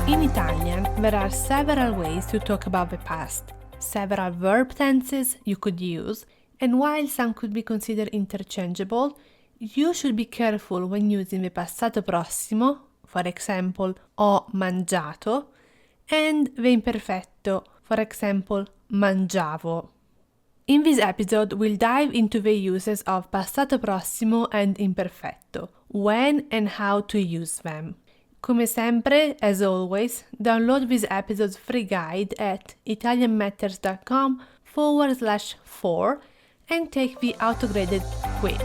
In Italian, there are several ways to talk about the past, several verb tenses you could use, and while some could be considered interchangeable, you should be careful when using the passato prossimo, for example, ho mangiato, and the imperfetto, for example, mangiavo. In this episode, we'll dive into the uses of passato prossimo and imperfetto, when and how to use them. Come sempre, as always, download this episode's free guide at italianmatters.com/4 and take the auto-graded quiz.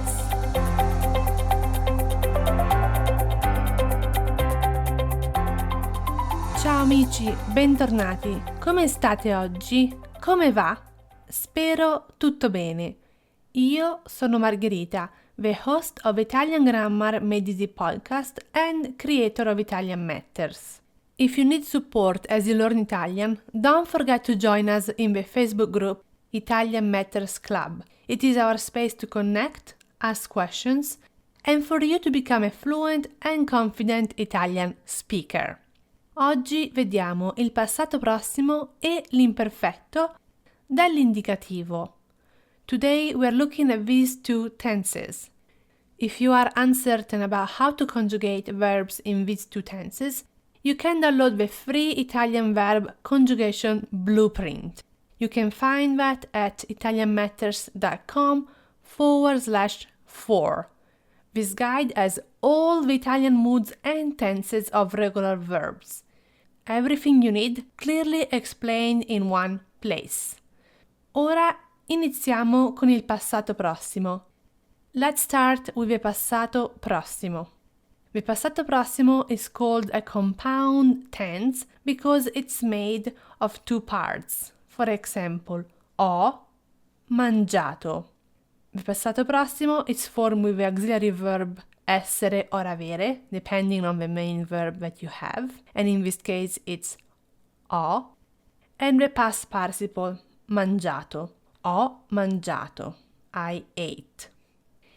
Ciao amici, bentornati. Come state oggi? Come va? Spero tutto bene. Io sono Margherita, the host of Italian Grammar Made Easy podcast and creator of Italian Matters. If you need support as you learn Italian, don't forget to join us in the Facebook group Italian Matters Club. It is our space to connect, ask questions, and for you to become a fluent and confident Italian speaker. Oggi vediamo il passato prossimo e l'imperfetto dall'indicativo. Today we're looking at these two tenses. If you are uncertain about how to conjugate verbs in these two tenses, you can download the free Italian verb conjugation blueprint. You can find that at italianmatters.com/4. This guide has all the Italian moods and tenses of regular verbs. Everything you need clearly explained in one place. Ora iniziamo con il passato prossimo. Let's start with the passato prossimo. The passato prossimo is called a compound tense because it's made of two parts. For example, ho mangiato. The passato prossimo is formed with the auxiliary verb essere or avere, depending on the main verb that you have, and in this case it's ho, and the past participle mangiato. Ho mangiato. I ate.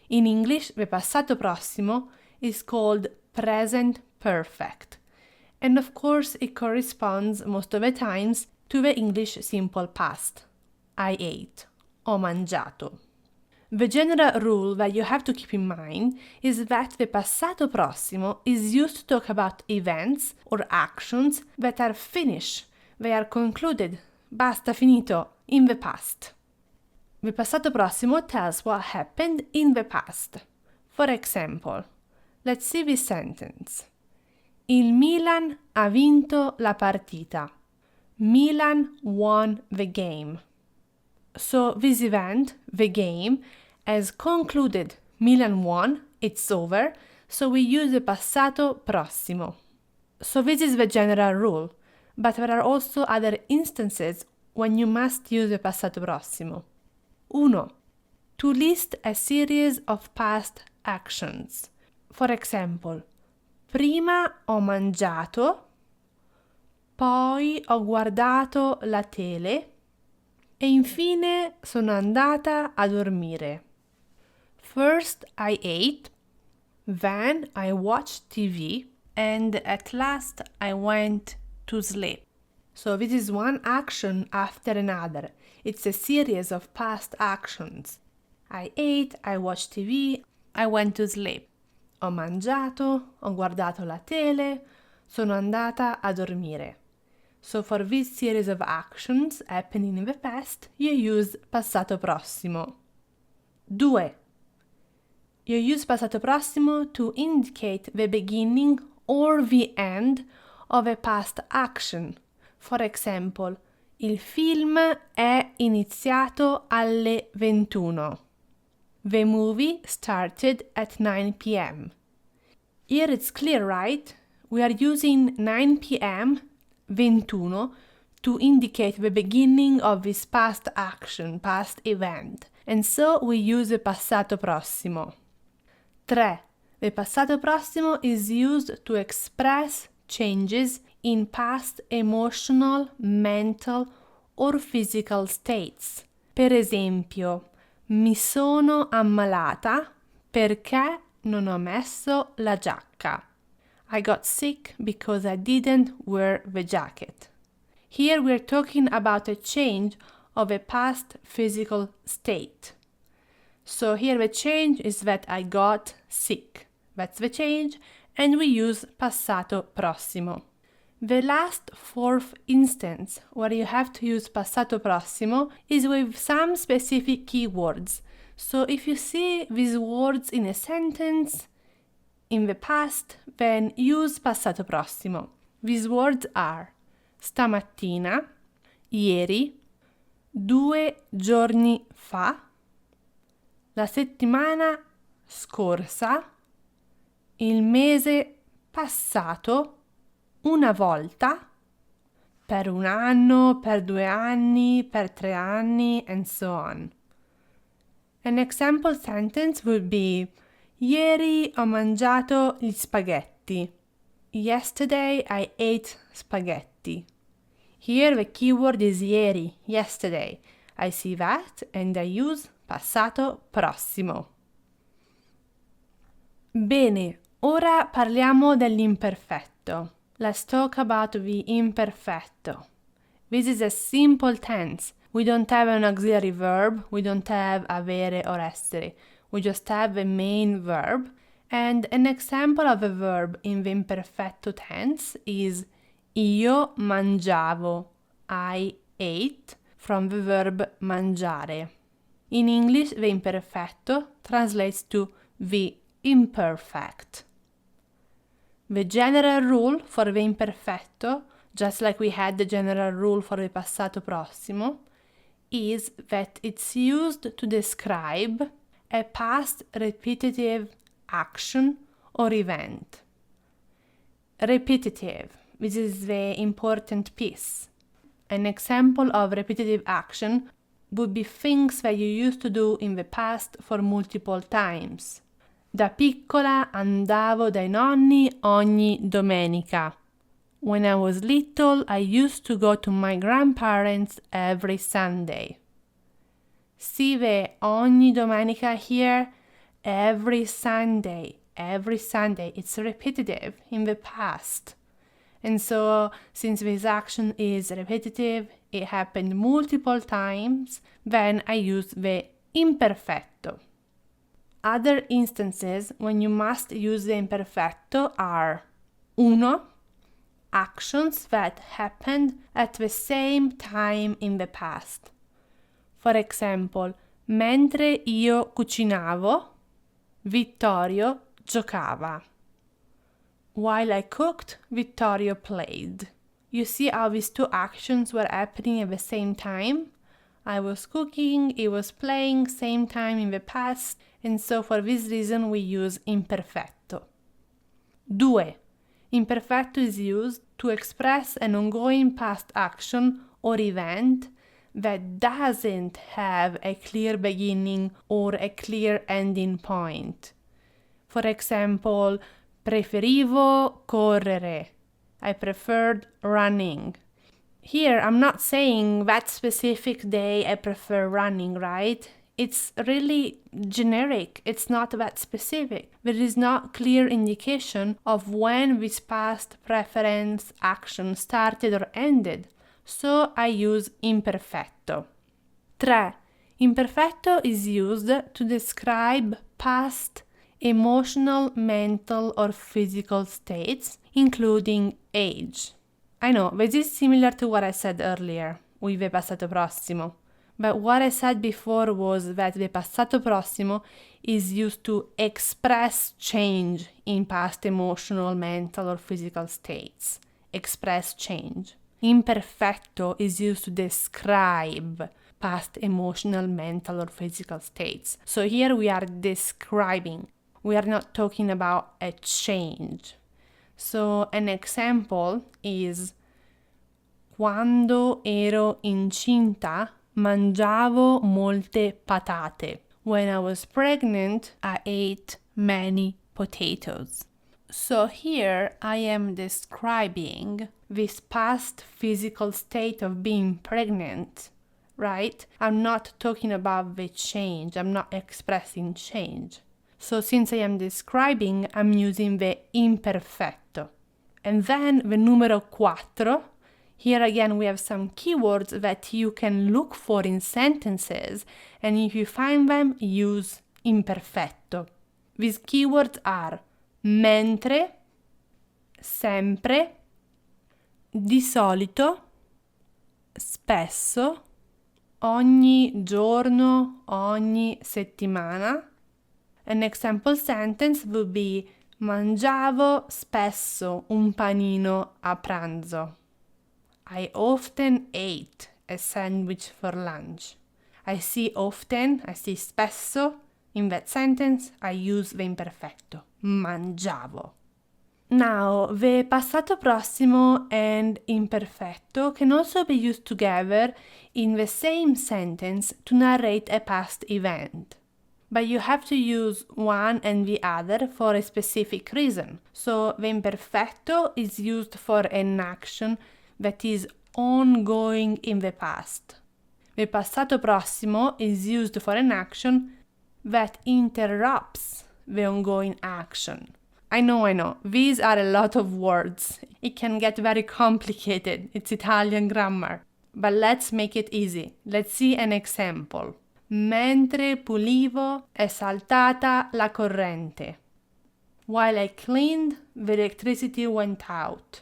In English, the passato prossimo is called present perfect, and of course it corresponds most of the times to the English simple past. I ate. Ho mangiato. The general rule that you have to keep in mind is that the passato prossimo is used to talk about events or actions that are finished, they are concluded, basta finito, in the past. The passato prossimo tells what happened in the past. For example, let's see this sentence. Il Milan ha vinto la partita. Milan won the game. So this event, the game, has concluded. Milan won, it's over, so we use the passato prossimo. So this is the general rule, but there are also other instances when you must use the passato prossimo. 1. To list a series of past actions. For example, prima ho mangiato, poi ho guardato la tele e infine sono andata a dormire. First I ate, then I watched TV, and at last I went to sleep. So this is one action after another. It's a series of past actions. I ate, I watched TV, I went to sleep. Ho mangiato, ho guardato la tele, sono andata a dormire. So for this series of actions happening in the past, you use passato prossimo. 2. You use passato prossimo to indicate the beginning or the end of a past action. For example, il film è iniziato alle 21. The movie started at 9 p.m. Here it's clear, right? We are using 9 p.m. 21 to indicate the beginning of this past action, past event, and so we use the passato prossimo. 3. The passato prossimo is used to express changes in past emotional, mental or physical states. Per esempio, mi sono ammalata perché non ho messo la giacca. I got sick because I didn't wear the jacket. Here we're talking about a change of a past physical state. So here the change is that I got sick. That's the change, and we use Passato Prossimo. The last fourth instance where you have to use Passato Prossimo is with some specific keywords. So if you see these words in a sentence in the past, then use Passato Prossimo. These words are stamattina, ieri, 2 giorni fa, la settimana scorsa, il mese passato, una volta, per un anno, per 2 anni, per 3 anni, and so on. An example sentence would be: Ieri ho mangiato gli spaghetti. Yesterday I ate spaghetti. Here the keyword is ieri, yesterday. I see that and I use Passato Prossimo. Bene, ora parliamo dell'imperfetto. Let's talk about the imperfetto. This is a simple tense. We don't have an auxiliary verb, we don't have avere or essere. We just have the main verb. And an example of a verb in the imperfetto tense is io mangiavo, I ate, from the verb mangiare. In English, the imperfetto translates to the imperfect. The general rule for the imperfetto, just like we had the general rule for the passato prossimo, is that it's used to describe a past repetitive action or event. Repetitive, this is the important piece. An example of repetitive action would be things that you used to do in the past for multiple times. Da piccola andavo dai nonni ogni domenica. When I was little, I used to go to my grandparents every Sunday. See the ogni domenica here? Every Sunday. It's repetitive in the past. And so, since this action is repetitive, it happened multiple times, then I use the imperfetto. Other instances when you must use the imperfetto are uno, actions that happened at the same time in the past. For example, mentre io cucinavo, Vittorio giocava. While I cooked, Vittorio played. You see how these two actions were happening at the same time? I was cooking, he was playing, same time in the past, and so for this reason we use imperfetto. Due. Imperfetto is used to express an ongoing past action or event that doesn't have a clear beginning or a clear ending point. For example, preferivo correre. I preferred running. Here, I'm not saying that specific day I prefer running, right? It's really generic. It's not that specific. There is no clear indication of when this past preference action started or ended. So I use imperfetto. 3. Imperfetto is used to describe past emotional, mental, or physical states, including age. I know, this is similar to what I said earlier with the passato prossimo. But what I said before was that the passato prossimo is used to express change in past emotional, mental, or physical states. Express change. Imperfetto is used to describe past emotional, mental, or physical states. So here we are describing. We are not talking about a change. So an example is quando ero incinta mangiavo molte patate. When I was pregnant, I ate many potatoes. So here I am describing this past physical state of being pregnant, right? I'm not talking about the change. I'm not expressing change. So since I am describing, I'm using the imperfetto. And then the numero 4. Here again we have some keywords that you can look for in sentences, and if you find them, use imperfetto. These keywords are mentre, sempre, di solito, spesso, ogni giorno, ogni settimana. An example sentence would be mangiavo spesso un panino a pranzo. I often ate a sandwich for lunch. I see spesso. In that sentence, I use the imperfetto. Mangiavo. Now, the passato prossimo and imperfetto can also be used together in the same sentence to narrate a past event. But you have to use one and the other for a specific reason. So the imperfetto is used for an action that is ongoing in the past. The passato prossimo is used for an action that interrupts the ongoing action. I know, these are a lot of words. It can get very complicated. It's Italian grammar. But let's make it easy. Let's see an example. Mentre pulivo è saltata la corrente. While I cleaned, the electricity went out.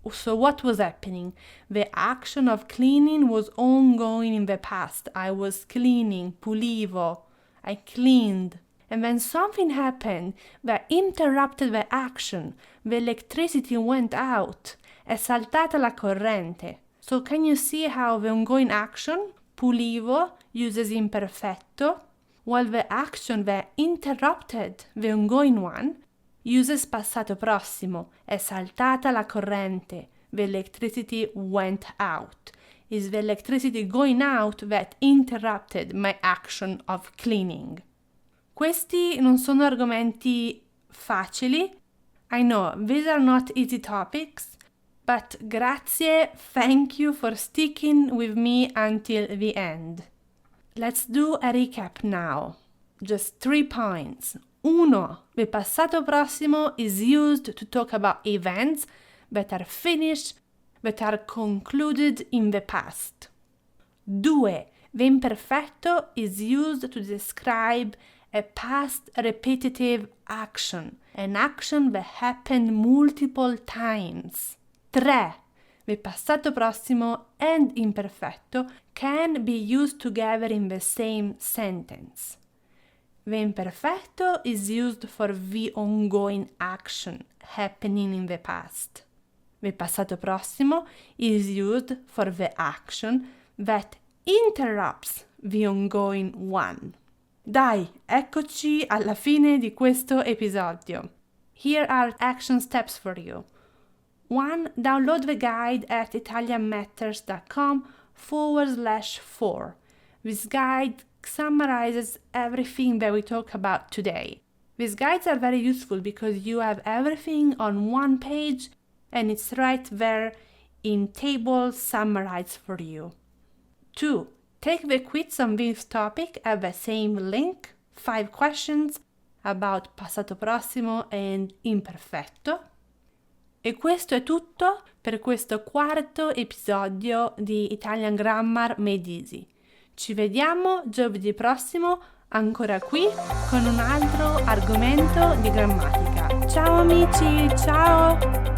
So what was happening? The action of cleaning was ongoing in the past. I was cleaning, pulivo. I cleaned. And then something happened that interrupted the action. The electricity went out. È saltata la corrente. So can you see how the ongoing action, pulivo, uses imperfetto, while the action that interrupted the ongoing one uses passato prossimo. È saltata la corrente. The electricity went out. Is the electricity going out that interrupted my action of cleaning? Questi non sono argomenti facili. I know, these are not easy topics, but grazie, thank you for sticking with me until the end. Let's do a recap now. Just 3 points. 1. The passato prossimo is used to talk about events that are finished, that are concluded in the past. 2. The imperfetto is used to describe a past repetitive action, an action that happened multiple times. 3. The passato prossimo and imperfetto can be used together in the same sentence. The imperfetto is used for the ongoing action happening in the past. The passato prossimo is used for the action that interrupts the ongoing one. Dai, eccoci alla fine di questo episodio. Here are action steps for you. 1. Download the guide at italianmatters.com/4. This guide summarizes everything that we talk about today. These guides are very useful because you have everything on one page and it's right there in tables summarized for you. 2. Take the quiz on this topic at the same link, 5 questions about passato prossimo and imperfetto. E questo è tutto per questo 4º episodio di Italian Grammar Made Easy. Ci vediamo giovedì prossimo ancora qui con un altro argomento di grammatica. Ciao amici, ciao!